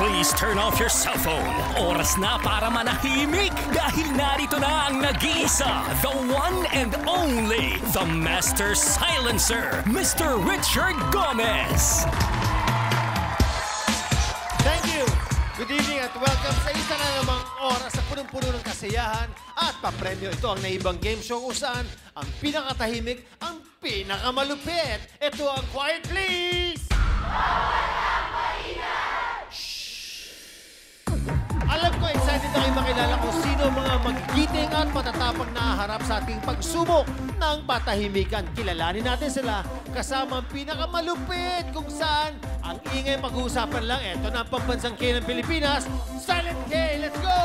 Please turn off your cell phone. Oras na para manahimik dahil narito na ang nag-iisa, the one and only, the Master Silencer, Mr. Richard Gomez. Thank you! Good evening at welcome sa isa na namang oras sa punong-puno ng kasiyahan at papremyo. Ito ang naibang game show kung saan ang pinakatahimik, ang pinakamalupit. Ito ang Quiet Please! Alam ko, excited na kayo makilala kung sino ang mga magigiting at matatapang na harap sa ating pagsubok ng patahimikan. Kilalanin natin sila kasama ang pinakamalupit kung saan ang ingay pag-uusapan lang. Ito na ang pambansang K ng Pilipinas, Silent K. Let's go!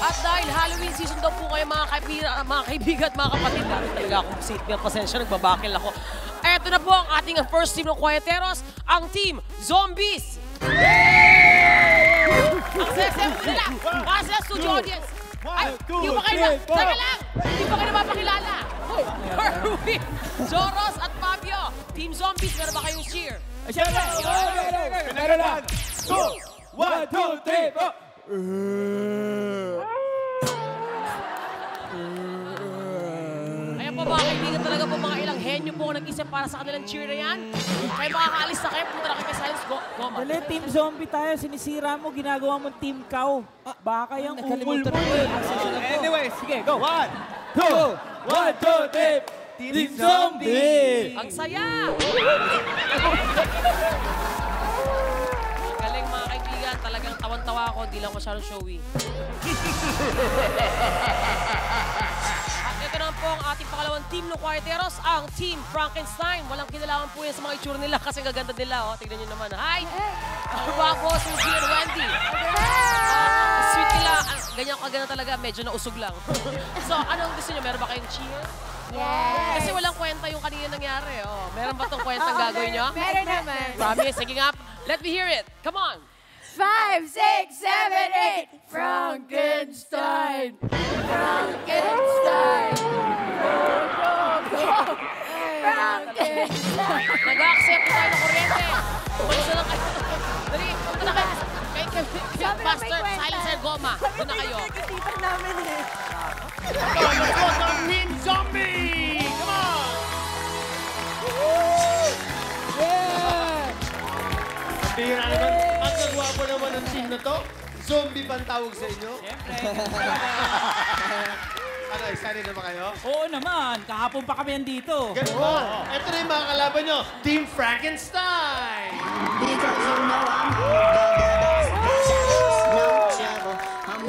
At dahil Halloween season daw po kayo mga kaibigan at mga kapatid, dami talaga akong seatbelt, pasensya, nagbabakil ako. Eto na po ang ating first team ng Quieteros, ang Team Zombies! Ang saya-saya mo nila, para sila studio audience. Ay, hindi ba kayo na, teka lang, hindi ba kayo napapakilala? Erwin, Joros at Fabio, Team Zombies, meron ba kayong cheer? Meron lang! 1, 2, 3, 4! Ayan po mga kaibigan, talaga po mga ilang henyo po nag-isip para sa kanilang cheer na yan. Kaya makakaalis na kayo, punta na kayo kay Silence Goma. Dali, Team Zombie tayo. Sinisira mo, ginagawa mo Team Cow. Baka yung ukol mo eh. Anyway, sige, go! 1, 2, 1, 2, 3! Team Zombie! Ang saya! Ang galing mga kaibigan, talagang tawan-tawa ako, hindi lang masyadong showy. At ito naman po ang ating pangalawang team ng Quieteros, ang Team Frankenstein. Walang kinalaman po yan sa mga itsura nila kasi gaganda nila. Oh. Tignan nyo naman. Hi! Ang bago, Suzy and Wendy. Sweet nila. Ganyan kaganda talaga, medyo nausog lang. So, anong gusto nyo? Meron ba kayong cheer? Yes! Kasi walang kwenta yung kanina nangyari. Oh. Meron ba itong kwentang gagawin nyo? Meron naman. Promise, sige nga. Let me hear it. Come on. 5, 6, 7, 8. Frankenstein! Frankenstein! Frankenstein! Nag-accept tayo ng kuryente. Umalis na lang kayo. Dali, punta na kayo. Kay Master Silencer Goma. Doon na kayo. Kasipan namin eh. Ito ang Team Zombie! Come on! Sabihin na naman, ang kagwapo naman ng team na to. Zombie ba ang tawag sa inyo? Siyempre. Ano, excited na ba kayo? Oo naman. Kahapon pa kami nandito. Ganun ba? Ito na yung mga kalaban nyo, Team Frankenstein! Because you know I'm no trouble. I'm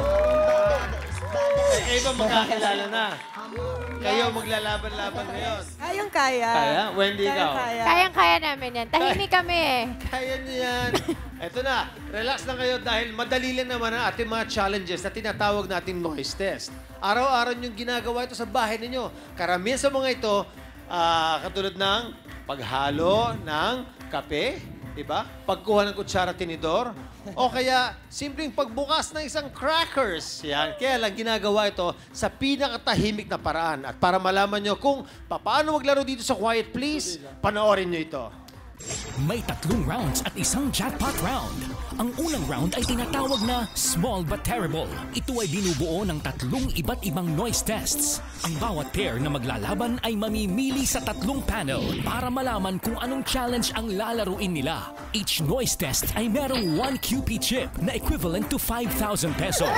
Kayo ba magkakilala na? Kayo maglalaban-laban ngayon. Kayang-kaya. Kaya? Wendy, ikaw? Kayang-kaya namin yan. Tahimik kami eh. Kaya niyo yan. Eto na, relax lang kayo dahil madali lang naman ang ating mga challenges na tinatawag nating noise test. Araw-araw niyong ginagawa ito sa bahay ninyo. Karamihan sa mga ito, katulad ng paghalo ng kape, diba? Pagkuha ng kutsara tinidor, o kaya simpleng pagbukas ng isang crackers. Yan. Kaya lang ginagawa ito sa pinakatahimik na paraan. At para malaman nyo kung paano maglaro dito sa Quiet Please, panoorin nyo ito. May 3 rounds at isang jackpot round. Ang unang round ay tinatawag na Small But Terrible. Ito ay binubuo ng 3 iba't ibang noise tests. Ang bawat pair na maglalaban ay mamimili sa 3 panel para malaman kung anong challenge ang lalaruin nila. Each noise test ay merong 1 QP chip na equivalent to 5,000 pesos.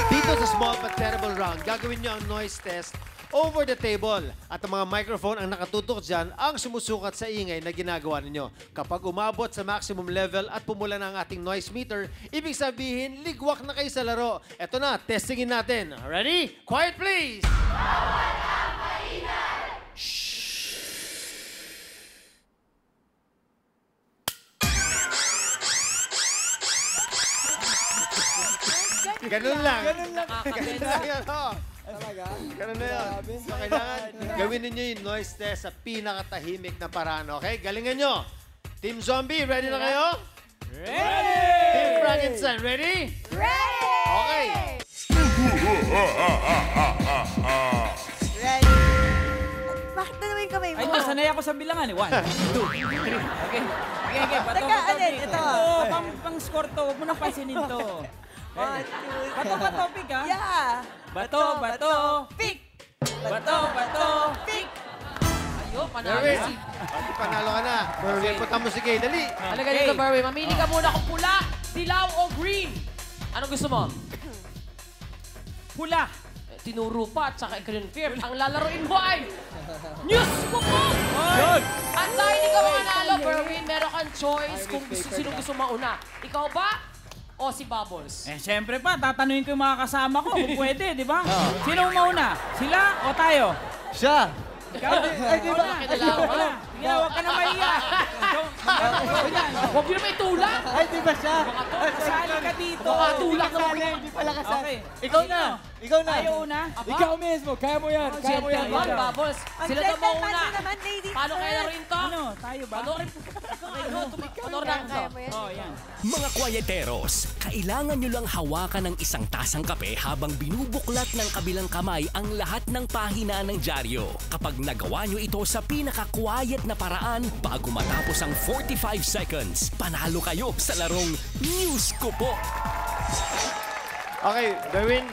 Dito sa Small But Terrible round, gagawin nyo ang noise test over the table. At ang mga microphone ang nakatutok dyan ang sumusukat sa ingay na ginagawa ninyo. Kapag umabot sa maximum level at pumula na ang ating noise meter, ibig sabihin, ligwak na kayo sa laro. Eto na, testingin natin. Ready? Quiet please! Ganun lang. Ganun lang. Ganun lang yan, oh. Talaga? Ganun na yun. So, kailangan gawin ninyo yung noise test sa pinakatahimik na paraan, okay? Galingan nyo. Team Zombie, ready na kayo? Ready! Team Frankenstein, ready? Ready! Okay. Ready! Bakit na naman yung kamay mo? Ay, ito, sanay ako sa bilangan eh. 1, 2, 3. Okay. Okay, bato, Teka, bato, alin? pick. Ito. Pang-score to. Huwag mo nang pansinin to. Bato, bato, pick ha? Yeah. Bato, bato, pick. Bato, bato, pick. Ayun, panalo Berwin, si... panalo ka na. Berwin, punta mo si Kay. Dali. Talaga dito, Berwin. Mamili ka muna kung pula, dilaw o green. Anong gusto mo? Pula. Tinuro pa at saka i-confirm. Ang lalaroin mo ay News Kupo! Yun. At dahil ikaw ang nanalo, Berwin, meron kang choice kung sino gusto mauna. Ikaw ba o si Bubbles? Eh, syempre pa, tatanungin ko yung mga kasama ko kung pwede, di ba? Sino ang mauna? Sila o tayo? Siya. Ikaw? Ay, di ba? Sige, huwag ka na mahiya. Huwag yun na may tulak. Ay, di ba siya? Kasali ka dito. Baka tulak naman. Hindi pala kasali. Okay. Ikaw na. Ikaw na. Tayo una. Ikaw mismo. Kaya mo yan. Kaya mo yan. Gentleman, Bubbles. Sila daw mauna. naman, ladies. Paano kaya laruin to? Ano? Tayo ba? Panoorin natin to. Oh, yan. Mga kwayeteros, kailangan nyo lang hawakan ng isang tasang kape habang binubuklat ng kabilang kamay ang lahat ng pahina ng dyaryo. Kapag nagawa nyo ito sa pinaka-quiet na paraan bago matapos ang 45 seconds, panalo kayo sa larong News ko po. Okay, Berwin.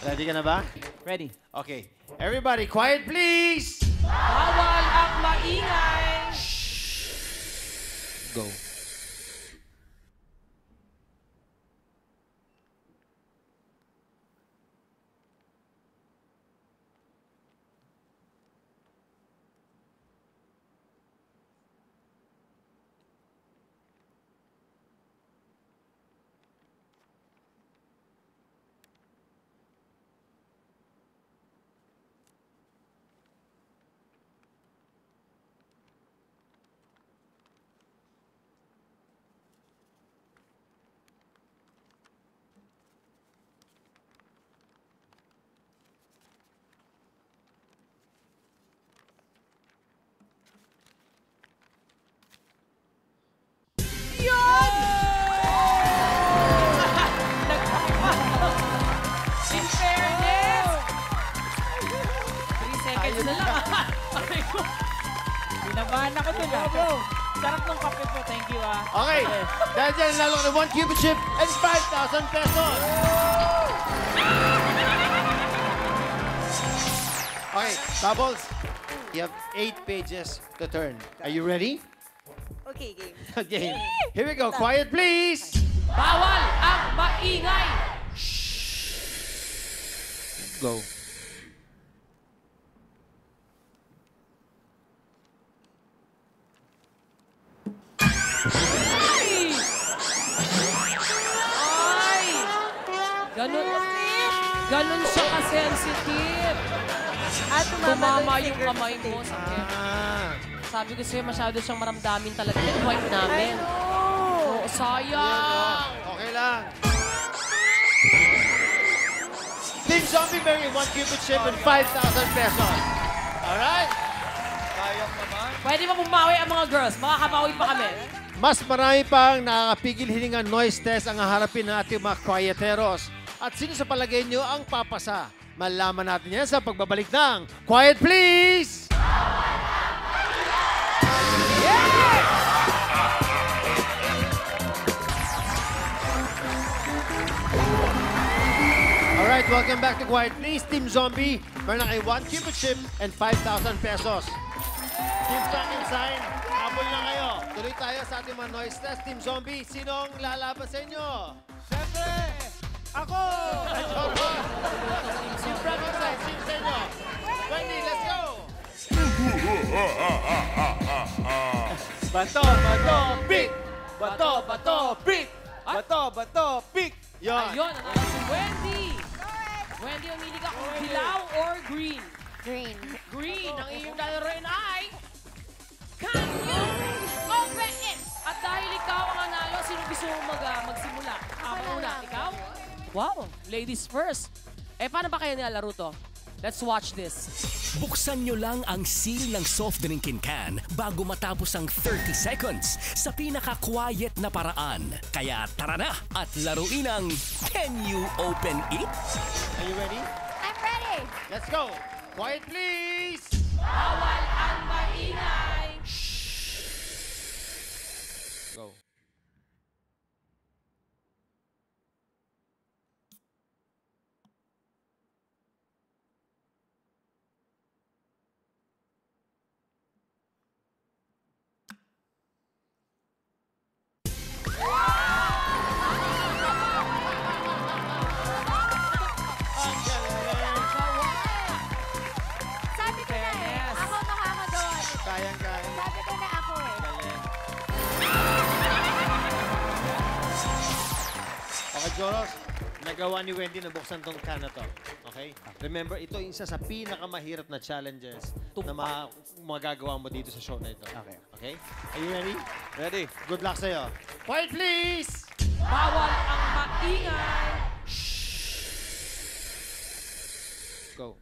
Ready ka na ba? Ready. Okay. Everybody, quiet please! Bawal ang maingay. Go. In fairness, 3 seconds na lang. Aray ko. Pinabahan ako dun ah. Sarap ng kape po. Thank you ah. Okay. Dahil dyan, lalo ka ng 1 cubit chip and 5,000 pesos. Okay, Bubbles, you have 8 pages to turn. Are you ready? Okay, game. Okay. Here we go. Quiet, please. Bawal ang maingay. Go. Ay! Ganun siya ka-sensitive. At Tumama yung kamay mo sa kaya. Ah. Sabi ko sa'yo, masyado siyang maramdamin talaga. Yung wife namin. Oo, sayang. Okay lang. Team Zombie Mary, 1 cubit chip and 5,000 pesos. Alright? Pwede ba bumawi ang mga girls? Makakabawi pa kami. Mas marami pang nakakapigil hiningang noise test ang haharapin ng ating mga kwayeteros. At sino sa palagay nyo ang papasa? Malaman natin yan sa pagbabalik ng Quiet Please! Alright, welcome back to Quiet Please. Team Zombie, meron na kayo 1 cubit chip and 5,000 pesos. Team Frankenstein, habol na kayo. Tuloy tayo sa ating mga noise test. Team Zombie, sinong lalaban sa inyo? Siyempre, ako! Team Frankenstein, sino sa inyo? Wendy, let's go! Bato, bato, pick! Bato, bato, pick! Bato, bato, pick! Yun. Ayun, nanalo si Wendy. Wendy, umili ka kung dilaw or green. Green. Green, ang iyong lalaroin ay... Can you open it? At dahil ikaw ang nanalo, sino gusto mo magsimula? Ako muna, ikaw? Wow, ladies first. Eh, paano ba kayo nilalaro to? Let's watch this. Buksan nyo lang ang seal ng soft drinking can bago matapos ang 30 seconds sa pinaka-quiet na paraan. Kaya tara na at laruin ang Can You Open It? Are you ready? I'm ready. Let's go! Quiet, please! Bawal ang maingay. Go. Sabi ko na eh. Yes. Ako nakakagawa nito. Kayang-kaya. Sabi ko na ako eh. Okay, Joros. Nagawa ni Wendy na buksan tong can na to. Okay? Remember, ito yung isa sa pinakamahirap na challenges na magagawa mo dito sa show na ito. Okay. Okay? Are you ready? Ready? Good luck sa'yo. Quiet, please! Bawal ang maingay. Go.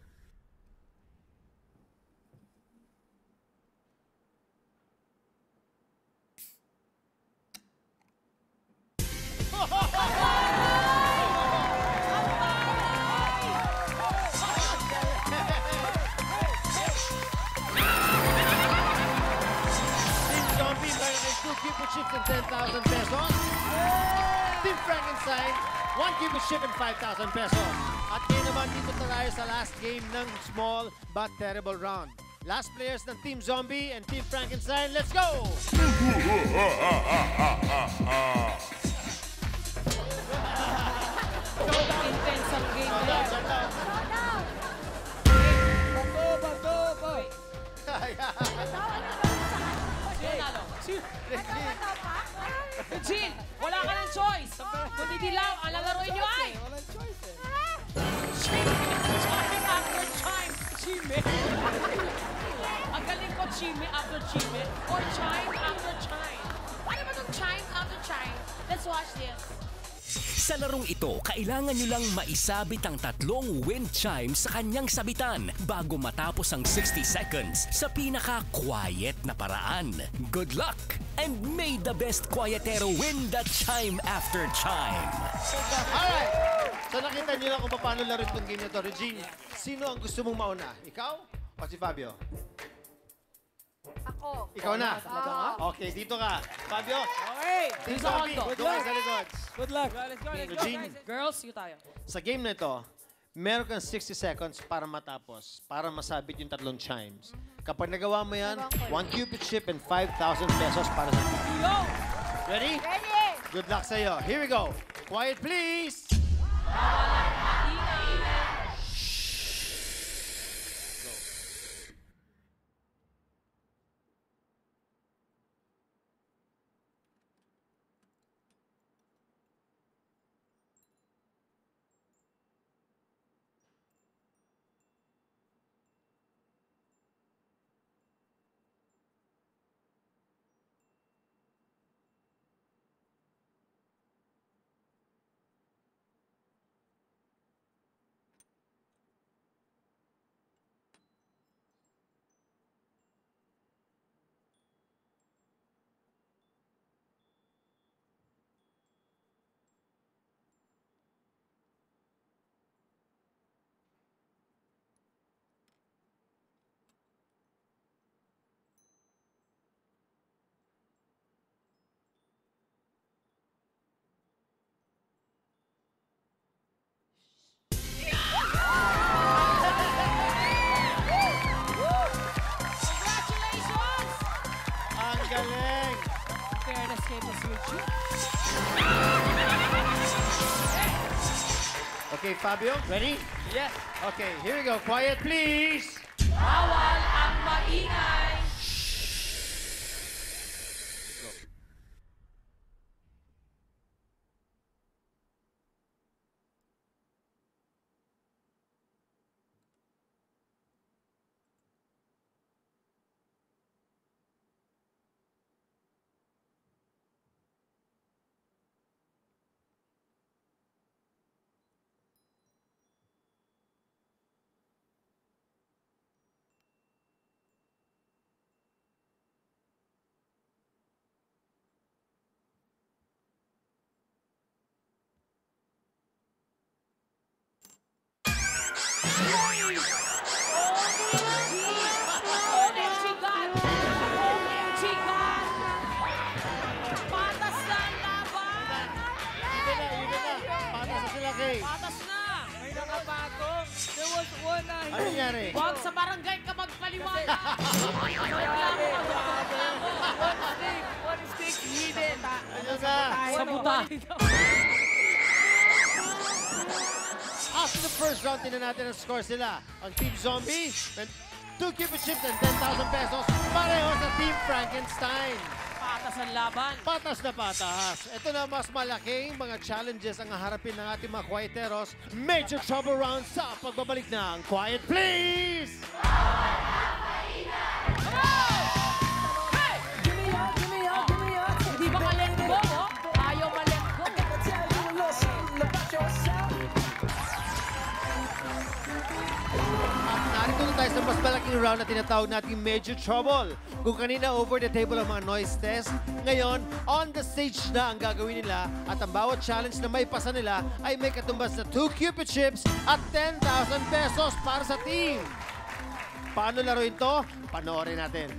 Team Zombie, meron kayong 2 Cupid chips and 10,000 pesos. Team Frankenstein, 1 Cupid chip and 5,000 pesos. At ngayon naman dito tayo sa last game ng small but terrible round. Last players ng Team Zombie and Team Frankenstein, let's go! Intense ang game na yan. Shutdown. Sino nalo? Jill, wala ka ng choice. Kundi dilaw, ang lalaroin nyo ay... Chime after chime. Chime. Ang galing ko, chime after chime. Or chime after chime. Ano ba itong chime after chime? Let's watch this. Sa larong ito, kailangan nyo lang maisabit ang 3 wind chimes sa kanyang sabitan bago matapos ang 60 seconds sa pinaka-quiet na paraan. Good luck! And may the best quietero win the chime after chime. Alright! So nakita niyo na kung paano laro itong game na to. Regine, sino ang gusto mong mauna? Ikaw o si Fabio? Ako. Ikaw na. Okay, dito ka. Fabio, Okay. Team Sa Zombie, kondo. doon kayo sa likod. Good luck. Let's go, Regine, Girls, you tayo. sa game na ito, meron kang 60 seconds para matapos, para masabit yung 3 chimes. Kapag nagawa mo yan, 1 Cupid chip and 5,000 pesos para sa Yo! Ready? Ready? Good luck sa'yo. Here we go. Quiet, please. Congratulations! Ang galing. Fairness kay Miss Richie. Okay, Fabio, ready? Yes. Okay, here we go. Quiet, please. Bawal ang maingay. Oh boss. Una. Ano nangyari? Huwag sa barangay ka magpaliwanag. Reklamo ka. One stick hidden. Ano na? Sa buta. After the first round, tinan natin ang scores nila. Ang Team Zombie, 2 Cupid Chips and 10,000 pesos. Pareho sa Team Frankenstein. Patas ang laban. Patas na patas. Ito na mas malaking mga challenges ang haharapin ng ating mga Quieteros. Major trouble round sa pagbabalik ng Quiet Please! Hindi ba ka-let go, oh? Ayaw ma-let go. At narito na tayo sa mas malaking round na tinatawag nating Major Trouble. Kung kanina over the table ang mga noise test, ngayon on the stage na ang gagawin nila at ang bawat challenge na may pasa nila ay may katumbas na 2 Cupid Chips at 10,000 pesos para sa team. Paano laruin to? Panoorin natin.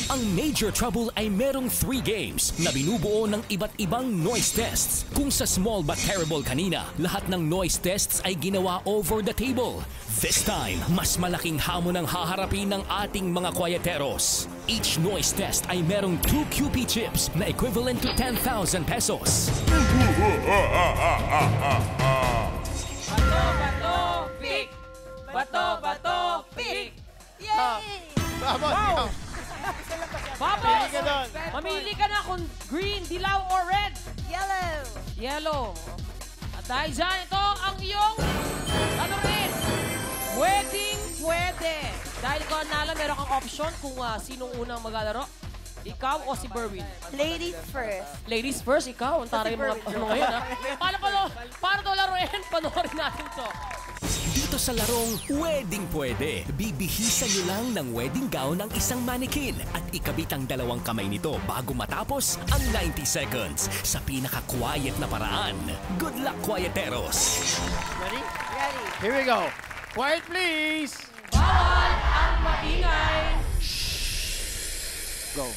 Ang Major Trouble ay merong 3 games na binubuo ng iba't ibang noise tests. Kung sa Small But Terrible kanina, lahat ng noise tests ay ginawa over the table. This time, mas malaking hamon ang haharapin ng ating mga Quieteros. Each noise test ay merong 2 QP chips na equivalent to 10,000 pesos. Bato, pick! Bato, pick! Yay! Vamos! Wow. Vamos! Ka doon. Mamili ka na kung green, dilaw, or red. Yellow! Yellow. At dahil dyan, ito ang iyong ano rin? Pwede. Dahil ikaw nalo, meron kang option kung sinong unang maglalaro. Ikaw o si Berwin? Ladies first. Ladies first, ikaw. Ang taray mga ano ngayon, ha? Paano to laruin? Panoorin natin to. Dito sa larong Wedding Pwede, bibihisan nyo lang ng wedding gown ang isang mannequin at ikabit ang 2 kamay nito bago matapos ang 90 seconds sa pinaka-quiet na paraan. Good luck, Quieteros! Ready? Ready. Here we go. Quiet please! Bawal ang maingay. Go.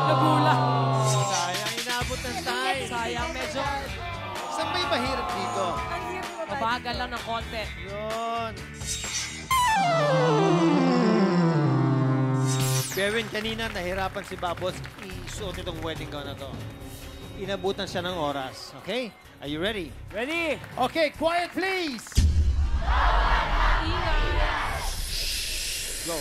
Nagula. Sayang, inabot ng time. Sayang, medyo Saan ba yung mahirap dito? mabagal lang ng konti. Yun. Berwin, kanina nahirapan si Babos isuot itong wedding gown na to. Inabutan siya ng oras. Okay? Are you ready? Ready? Okay, quiet please! Ingay. Go.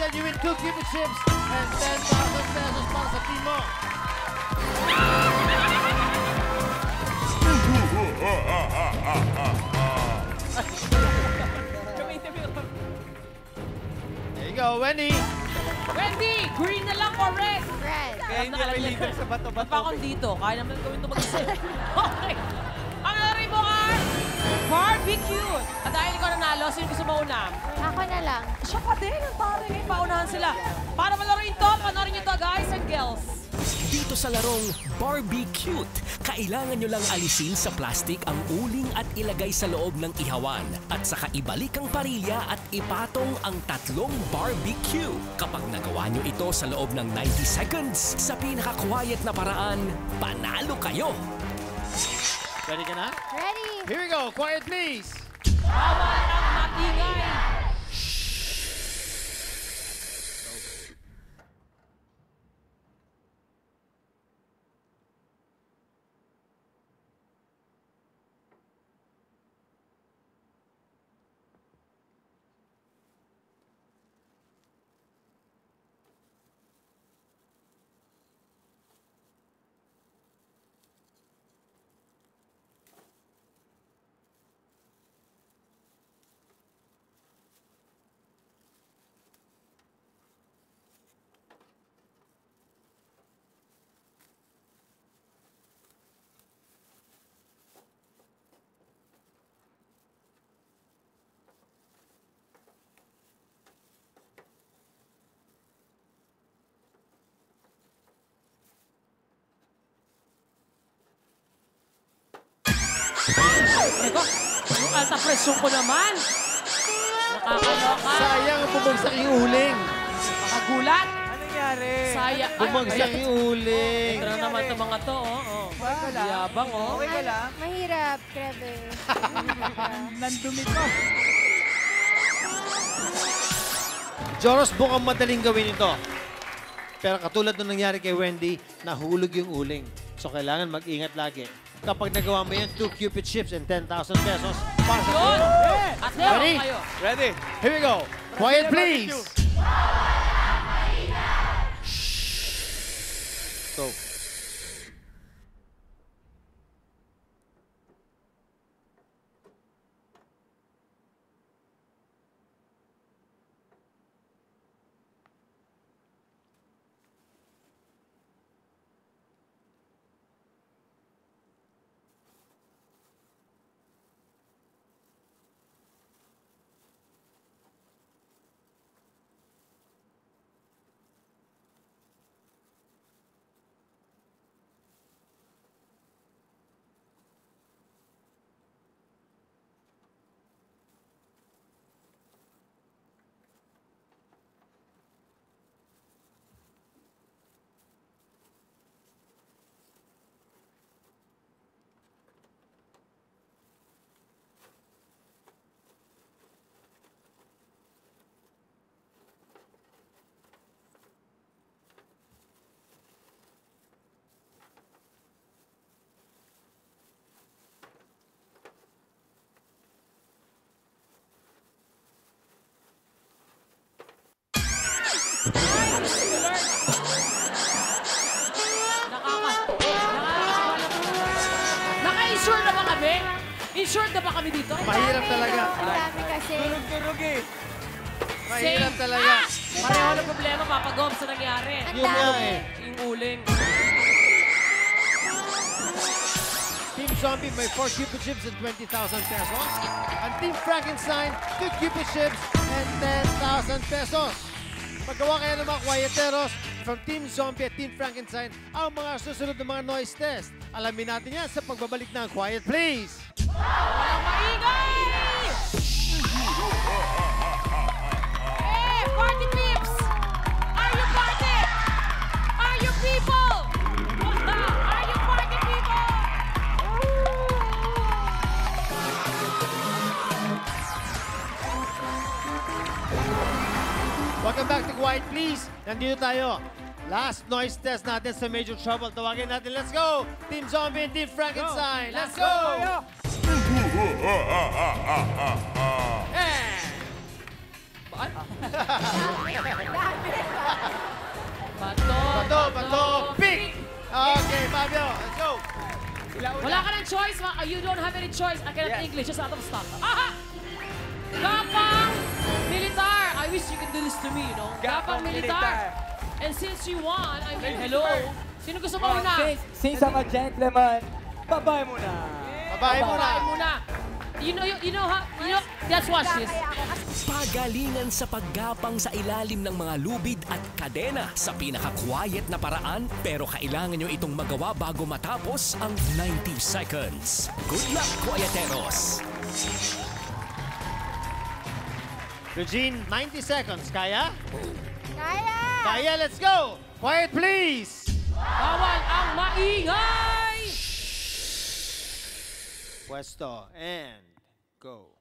Frankenstein, you win 2 Cupid chips and 10,000 pesos para sa team mo. There you go, Wendy. Wendy, green na lang or red? Red. Kaya hindi may leader sa Ba't bato-bato. pa akong dito? Kaya naman gawin ito mag-isip. Okay. Ang lari mo ay barbecue. At dahil ikaw nanalo, sino gusto mauna? Ako na lang. Siya pa din. Ang pare ngayon, paunahan sila. Para malaroin to, panoorin nyo to, guys and girls. Dito sa larong Barbie Cute, kailangan nyo lang alisin sa plastic ang uling at ilagay sa loob ng ihawan. At saka ibalik ang parilya at ipatong ang tatlong barbecue. Kapag nagawa nyo ito sa loob ng 90 seconds, sa pinaka-quiet na paraan, panalo kayo! Ready ka na? Ready? Here we go. Quiet, please. Bawal ang matingay. Eko, yung alta presyon ko naman. Nakakaloka. Sayang ang bumagsak yung uling. Nakagulat. Ano nangyari? Sayang. Bumagsak yung uling. Ito na naman itong mga to, oh. Okay lang. Yabang, oh. Okay ka lang? Mahirap. Grabe. Nandumi ko. Joros, mukhang madaling gawin ito. Pero katulad nung nangyari kay Wendy, nahulog yung uling. So kailangan mag-ingat lagi. Kapag nagawa mo yan, 2 Cupid chips and 10,000 pesos para sa Yun! team. At meron Ready? kayo. Ready? Here we go. Quiet, please. Go. Naka-insure na ba kami? Insured na ba kami dito? Mahirap talaga. Ang dami kasi. Turog eh. Mahirap talaga. Pareho na problema, Papa Gob, sa nangyari. Ang Yun nga dami. eh. Yung uling. Team Zombie may 4 Cupid chips and 20,000 pesos. Ang Team Frankenstein, 2 Cupid chips and 10,000 pesos. Magawa kayo ng mga quieteros from Team Zombie at Team Frankenstein ang mga susunod na mga noise test. Alamin natin yan sa pagbabalik ng Quiet Please. Walang maingay! Hey, party peeps! Are you party? Are you people? Are you party people? Welcome back to Quiet Please. Nandito tayo. Last noise test natin sa Major Trouble. Tawagin natin. Let's go! Team Zombie and Team Frankenstein. Let's go! Bato. Pick! Okay, Fabio, let's go. Wala ka ng choice. You don't have any choice. I cannot English. Just out of stock. Aha! Gapang Militar. I wish you could do this to me, you know? Gapang Militar. And since you won, I mean, hello. Sino gusto mo una? Since I'm a gentleman, babae muna. Babae muna. You know, let's watch this. Pagalingan sa paggapang sa ilalim ng mga lubid at kadena sa pinaka-quiet na paraan, pero kailangan nyo itong magawa bago matapos ang 90 seconds. Good luck, Quieteros! Regine, 90 seconds. Kaya? Kaya! Kaya, let's go! Quiet, please! Bawal ang maingay! Pwesto, and go.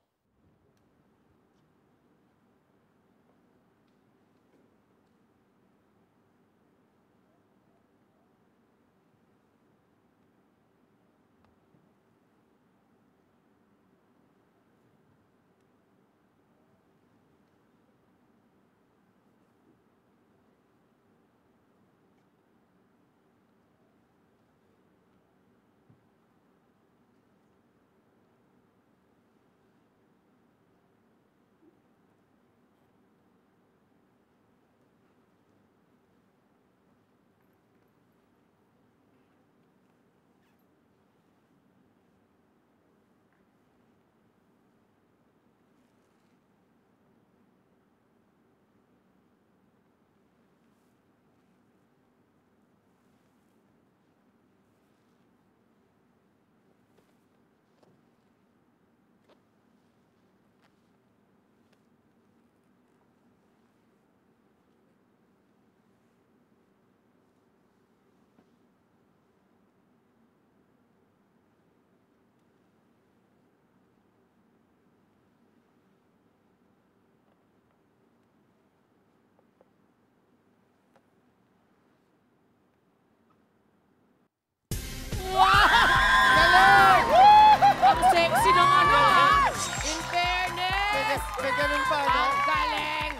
Ang sexy ng ano, ha? In fairness! May ganun pa, no? Ang galing!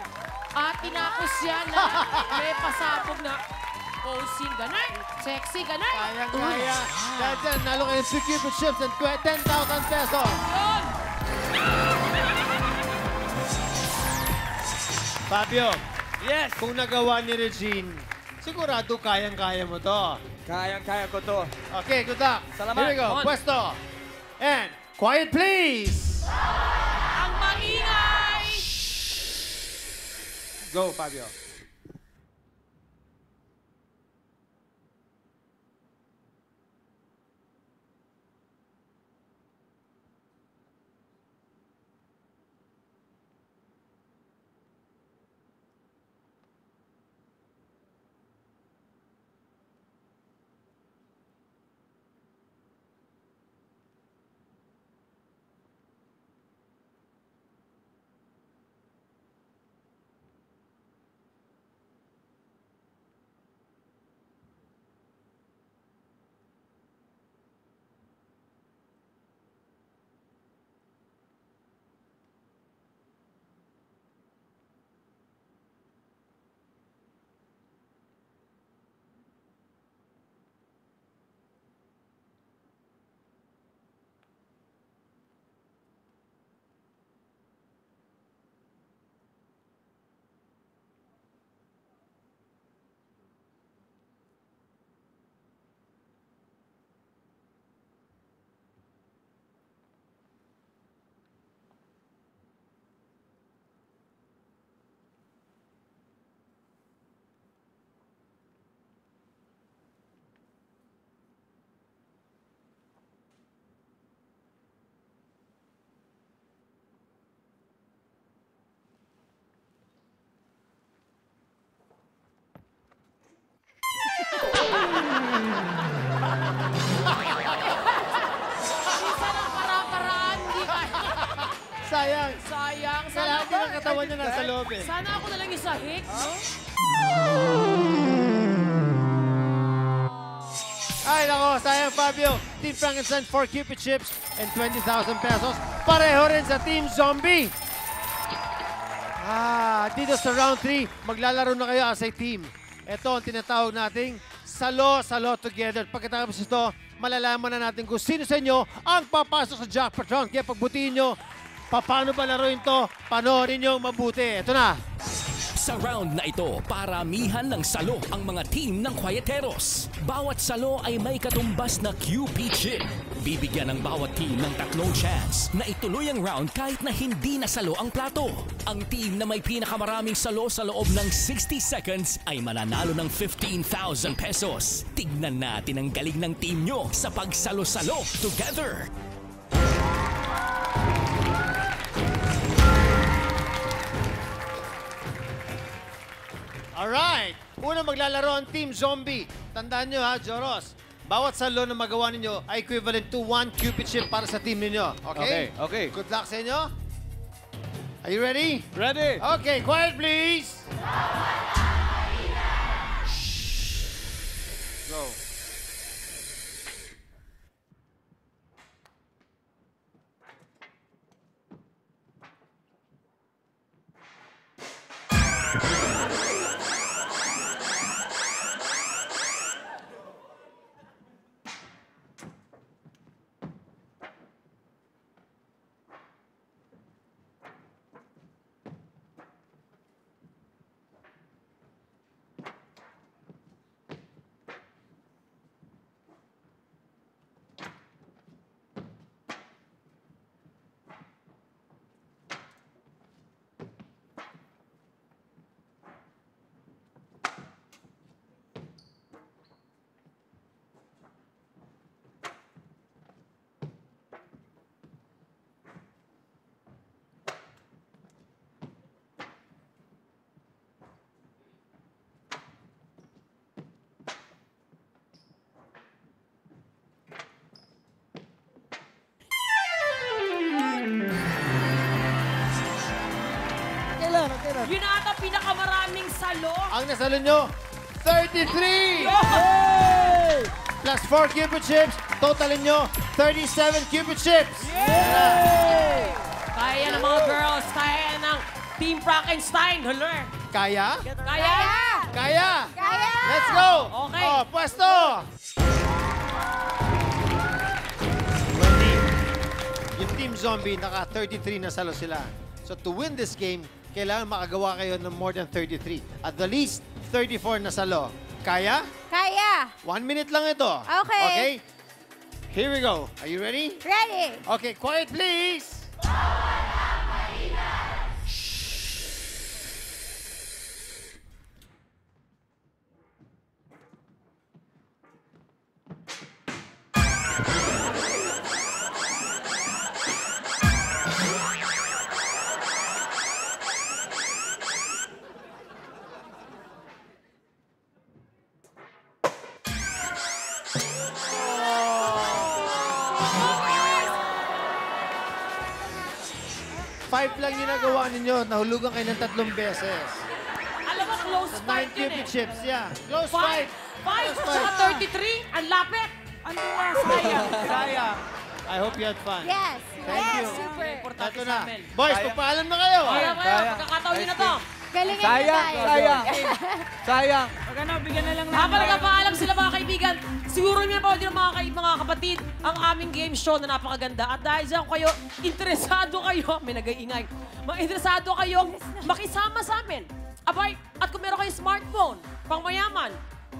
At tinapos yan na may pasabog na posing. Ganun! Sexy, ganun! Kaya. Dahil dyan, nalo kayo sa Cupid Chips and 10,000 pesos. Yun! Fabio, Yes! kung nagawa ni Regine, sigurado kayang-kaya mo to. Kayang-kaya ko to. Okay, good luck. Salamat. Here we go. On. Pwesto. And quiet, please. Ang maingay! Go, Fabio. Sayang. Sayang. Sa lahat ng katawan niya nasa loob eh. Sana ako na lang yung sahig, no? Ay, nako, sayang Fabio. Team Frankenstein 4 Cupid Chips and 20,000 pesos. Pareho rin sa Team Zombie. dito sa round 3, maglalaro na kayo as a team. Ito ang tinatawag nating salo-salo together. Pagkatapos ito, malalaman na natin kung sino sa inyo ang papasok sa jackpot round. Kaya pagbutiin nyo, paano ba laruin to? Panoorin nyo mabuti. Ito na. Sa round na ito, paramihan ng salo ang mga team ng Quieteros. Bawat salo ay may katumbas na QP chip. Bibigyan ng bawat team ng 3 chance na ituloy ang round kahit na hindi nasalo ang plato. Ang team na may pinakamaraming salo sa loob ng 60 seconds ay mananalo ng 15,000 pesos. Tignan natin ang galing ng team nyo sa pagsalo-salo together. Alright! Una maglalaro ang Team Zombie. Tandaan nyo ha, Joros. Bawat salo na magawa ninyo ay equivalent to 1 Cupid chip para sa team ninyo. Okay? Okay. Good luck sa inyo. Are you ready? Ready? Okay, quiet please. Go. Yun na ata pinakamaraming salo. Ang nasalo nyo, 33! Plus 4 Cupid chips, totalin nyo, 37 Cupid chips! Kaya ng mga girls, kaya ng Team Frankenstein. Hello. Kaya? Kaya? Kaya! Kaya! Let's go! Okay. Oh, pwesto! Wendy, yung Team Zombie, naka 33 na salo sila. So to win this game, kailangan makagawa kayo ng more than 33. At the least, 34 na salo. Kaya? Kaya! 1 minute lang ito. Okay. Okay? Here we go. Are you ready? Ready! Okay, quiet please! Five lang yung nagawa ninyo. Nahulugan kayo ng 3 beses. Alam mo, close 9 fight yun Cupid eh. chips, yeah. Close 5, fight. 5, Close saka fight. 33. Ang lapit. Ano nga, sayang. Sayang. I hope you had fun. Yes! Thank yes, you. super! Importante Ito sa na. amin. Boys, pagpaalam na kayo. Kaya, Sayang. pagkakataon nyo na to. Galingan Sayang, na tayo. sayang. Sayang. Pag ano, bigyan na lang Habang namin. nagpapaalam sila mga kaibigan, siguro niyo pa din mga kapatid, ang aming game show na napakaganda. At dahil dyan kayo, interesado kayo, may nag-iingay, interesado kayo makisama sa amin. Abay, at kung meron kayong smartphone, pang mayaman,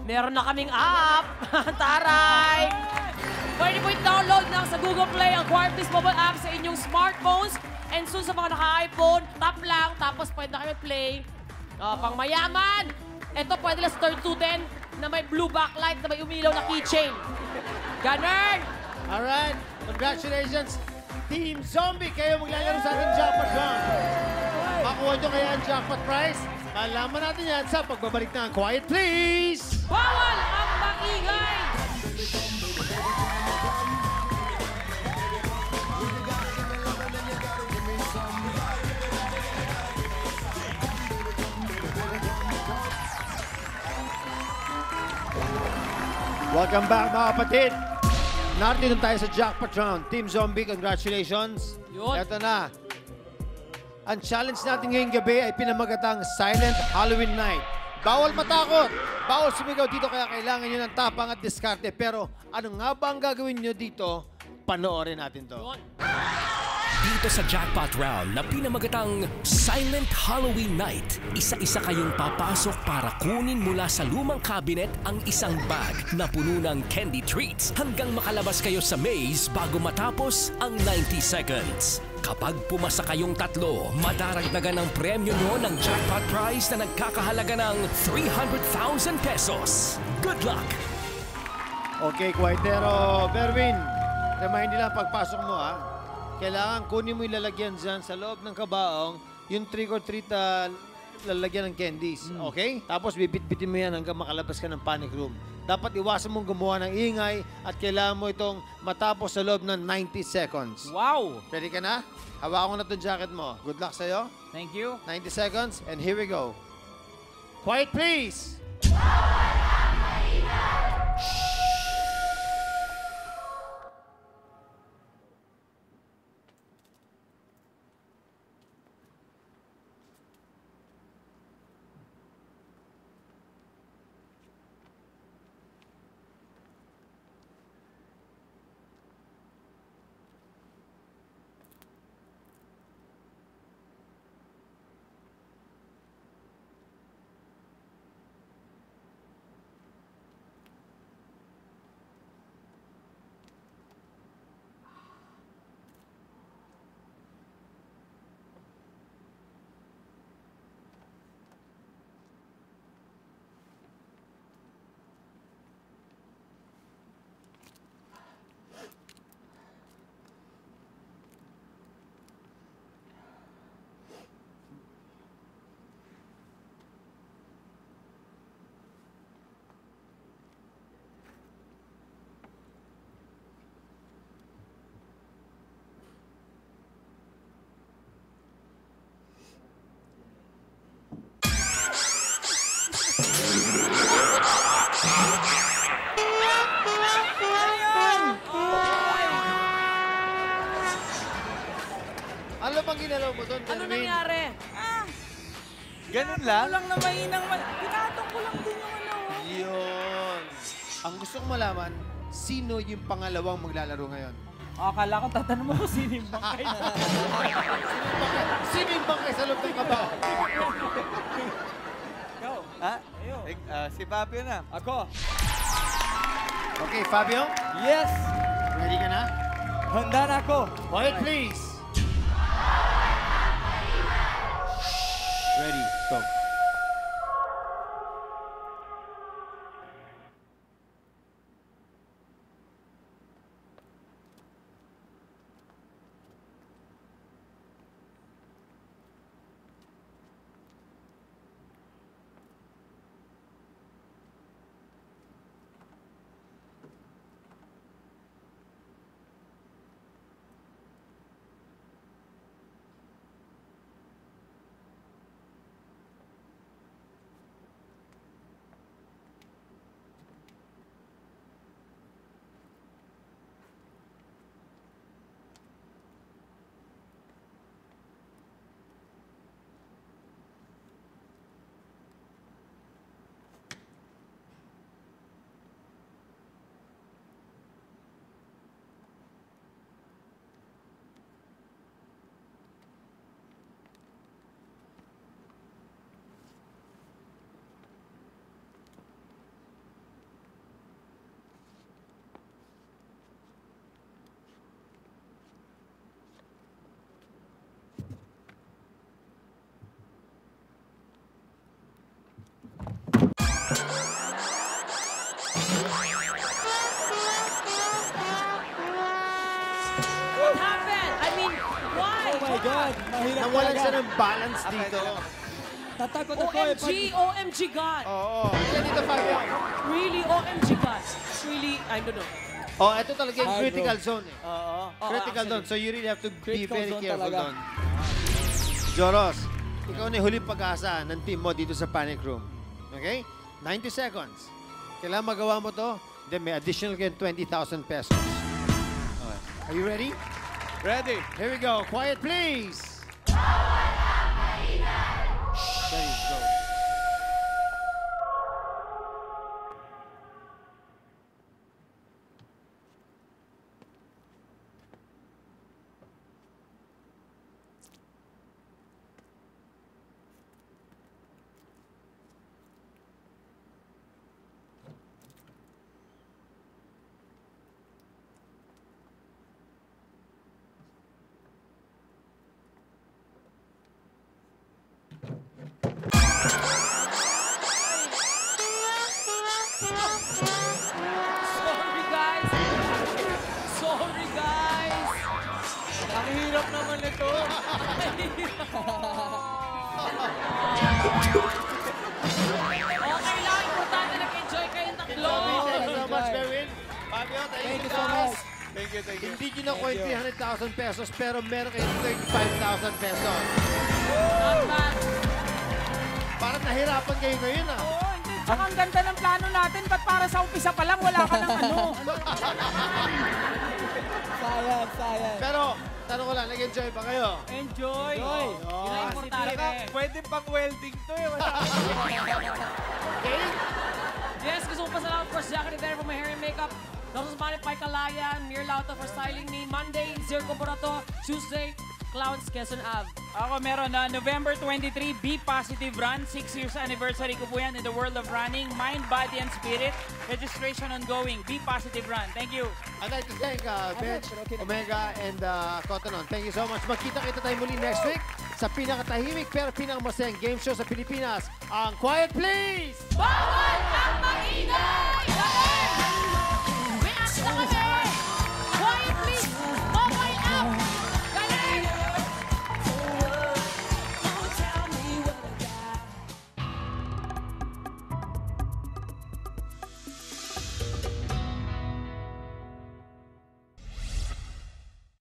meron na kaming app. Taray! Pwede po i-download lang sa Google Play ang Quartz mobile app sa inyong smartphones. And soon sa mga naka-iPhone, tap lang, tapos pwede na kayo play. Pang mayaman, ito pwede lang sa 3210 na may blue backlight na may umilaw na keychain. Ganun! Alright. Congratulations. Team Zombie, kayo maglalaro sa ating jackpot round. Makuha nyo kaya ang jackpot prize? Malaman natin yan sa pagbabalik ng Quiet Please! Bawal ang maingay! Welcome back mga kapatid. Narito tayo sa jackpot round. Team Zombie, congratulations. Yun. Ito na. Ang challenge natin ngayong gabi ay pinamagatang Silent Halloween Night. Bawal matakot, bawal sumigaw dito kaya kailangan nyo ng tapang at diskarte. Pero ano nga ba ang gagawin nyo dito? Panoorin natin to. Dito sa jackpot round na pinamagatang Silent Halloween Night, isa-isa kayong papasok para kunin mula sa lumang cabinet ang isang bag na puno ng candy treats hanggang makalabas kayo sa maze bago matapos ang 90 seconds. Kapag pumasa kayong tatlo, madaragdagan ang premyo nyo ng jackpot prize na nagkakahalaga ng 300,000 pesos. Good luck! Okay, Kwaitero. Berwin, remind nila pagpasok mo ha. Kailangan kunin mo yung lalagyan dyan sa loob ng kabaong, yung trick or treat lalagyan ng candies. Okay? Tapos bibit-bitin mo yan hanggang makalabas ka ng panic room. Dapat iwasan mong gumawa ng ingay at kailangan mo itong matapos sa loob ng 90 seconds. Wow! Ready ka na? Hawakan ko na itong jacket mo. Good luck sa'yo. Thank you. 90 seconds and here we go. Quiet please! Ano bang ginalaw mo doon, Ano Berwin? nangyari? Ganun lang? Lang na mainang... Pinatong ko lang din yung ano. Yun. Ang gusto kong malaman, sino yung pangalawang maglalaro ngayon? Akala ko tatanong mo kung sino yung bangkay. Sino yung bangkay sa loob ng kabaong? Ikaw. Ha? Ayo. Si Fabio na. Ako. Okay, Fabio, Yes! ready ka na? Handa na ako. Quiet, please. Ready, go. What happened? I mean, why? Oh my God. Mahirap Nawalan talaga. siya ng balance dito. Tatakot ako eh. OMG, OMG God. Oo. Kaya dito, Fabio. Really, OMG God. It's really, I don't know. Oh, ito talaga yung Ay, bro. critical zone eh. Oo. Critical zone. So you really have to be Critical very zone careful talaga. doon. Joros, ikaw na yung huling pag-asa ng team mo dito sa panic room. Okay? 90 seconds. Kailangan magawa mo to, then may additional kayo 20,000 pesos. Okay. Are you ready? Ready. Here we go. Quiet, please. Ang hirap naman ito. Okay lang, importante nag-enjoy kayong tatlo. Thank you so much, Berwin. Fabio, Thank you so much. Thank you. Hindi nyo nakuha yung 300,000 pesos, pero meron kayong 35,000 pesos. Not bad. Parang nahirapan kayo ngayon, ah. Oo, hindi. Tsaka ang ganda ng plano natin. Ba't para sa umpisa pa lang, wala ka ng ano? Sayang. Pero, tanong ko lang, nag-enjoy ba kayo? Enjoy. Enjoy. Yun ang importante. Pwede pang welding to eh. Okay? Yes, gusto ko pasalamat for Jackie Rivera for my hair and makeup. Dr. Sumani Pai Kalayan, Mir Lauta for styling me. Monday, Zir Comparato. Tuesday, Clowns, Quezon Ave. Ako meron na November 23, Be Positive Run. 6 years anniversary ko po yan in the world of running. Mind, body, and spirit. Registration ongoing. Be Positive Run. Thank you. I'd like to thank Bench, Omega, and Cotonon. Thank you so much. Magkita-kita tayo muli next week sa pinakatahimik pero pinakamasayang game show sa Pilipinas, ang Quiet Please! Bawal ang maingay!